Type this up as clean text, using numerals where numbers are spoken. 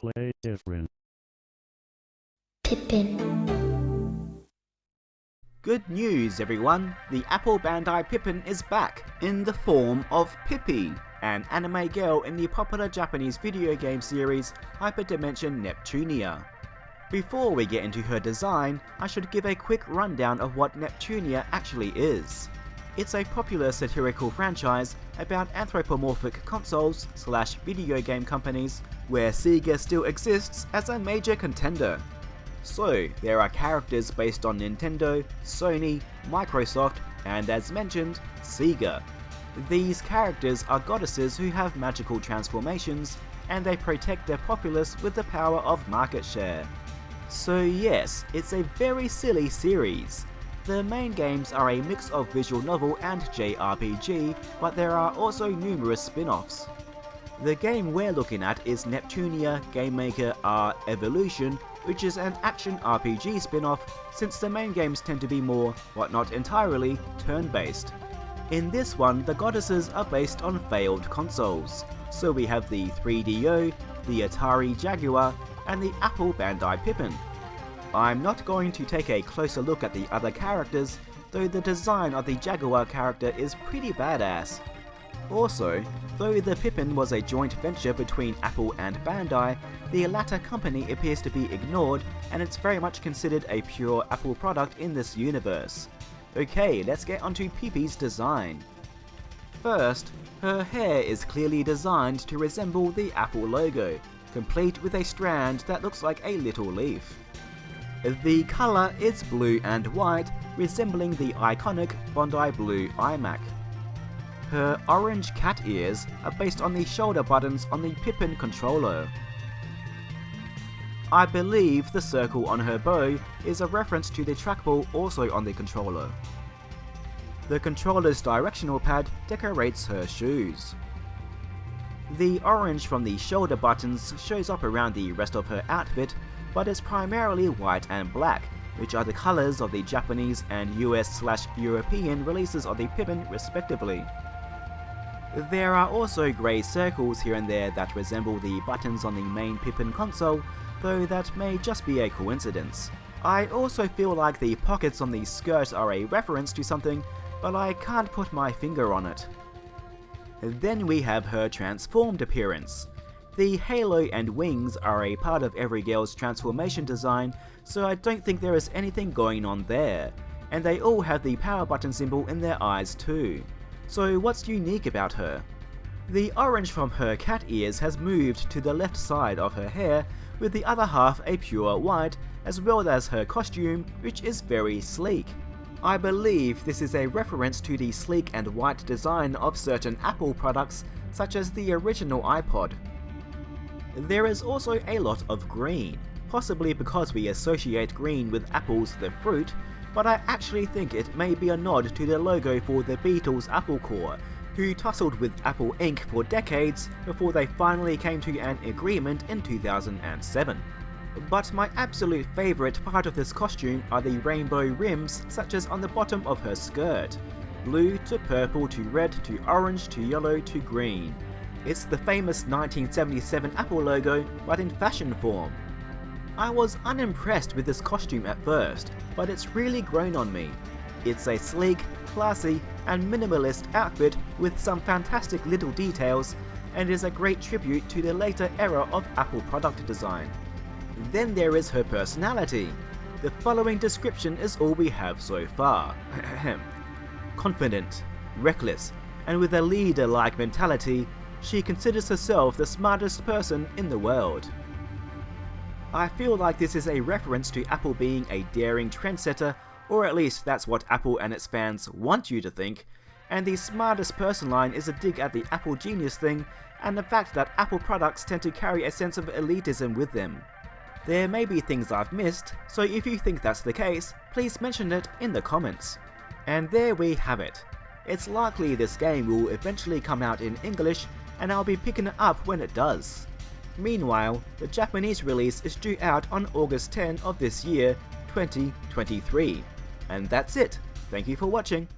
Play different. Pippin. Good news everyone, the Apple Bandai Pippin is back, in the form of Pippih, an anime girl in the popular Japanese video game series Hyperdimension Neptunia. Before we get into her design, I should give a quick rundown of what Neptunia actually is. It's a popular satirical franchise about anthropomorphic consoles/video game companies where Sega still exists as a major contender. So, there are characters based on Nintendo, Sony, Microsoft, and as mentioned, Sega. These characters are goddesses who have magical transformations, and they protect their populace with the power of market share. So yes, it's a very silly series. The main games are a mix of visual novel and JRPG, but there are also numerous spin-offs. The game we're looking at is Neptunia Game Maker R Evolution, which is an action RPG spin-off since the main games tend to be more, but not entirely, turn-based. In this one, the goddesses are based on failed consoles, so we have the 3DO, the Atari Jaguar, and the Apple Bandai Pippin. I'm not going to take a closer look at the other characters, though the design of the Jaguar character is pretty badass. Also, though the Pippin was a joint venture between Apple and Bandai, the latter company appears to be ignored, and it's very much considered a pure Apple product in this universe. Okay, let's get onto Pippih's design. First, her hair is clearly designed to resemble the Apple logo, complete with a strand that looks like a little leaf. The colour is blue and white, resembling the iconic Bondi Blue iMac. Her orange cat ears are based on the shoulder buttons on the Pippin controller. I believe the circle on her bow is a reference to the trackball also on the controller. The controller's directional pad decorates her shoes. The orange from the shoulder buttons shows up around the rest of her outfit, but it's primarily white and black, which are the colours of the Japanese and US/European releases of the Pippin respectively. There are also grey circles here and there that resemble the buttons on the main Pippin console, though that may just be a coincidence. I also feel like the pockets on the skirt are a reference to something, but I can't put my finger on it. Then we have her transformed appearance. The halo and wings are a part of every girl's transformation design, so I don't think there is anything going on there, and they all have the power button symbol in their eyes too. So what's unique about her? The orange from her cat ears has moved to the left side of her hair, with the other half a pure white, as well as her costume, which is very sleek. I believe this is a reference to the sleek and white design of certain Apple products, such as the original iPod. There is also a lot of green, possibly because we associate green with apples the fruit, but I actually think it may be a nod to the logo for the Beatles' Apple Corps, who tussled with Apple Inc. for decades before they finally came to an agreement in 2007. But my absolute favourite part of this costume are the rainbow rims, such as on the bottom of her skirt. Blue to purple to red to orange to yellow to green. It's the famous 1977 Apple logo, but in fashion form. I was unimpressed with this costume at first, but it's really grown on me. It's a sleek, classy, and minimalist outfit with some fantastic little details, and is a great tribute to the later era of Apple product design. Then there is her personality. The following description is all we have so far. Confident, reckless, and with a leader-like mentality, she considers herself the smartest person in the world. I feel like this is a reference to Apple being a daring trendsetter, or at least that's what Apple and its fans want you to think, and the smartest person line is a dig at the Apple genius thing, and the fact that Apple products tend to carry a sense of elitism with them. There may be things I've missed, so if you think that's the case, please mention it in the comments. And there we have it. It's likely this game will eventually come out in English, and I'll be picking it up when it does. Meanwhile, the Japanese release is due out on August 10 of this year, 2023. And that's it. Thank you for watching.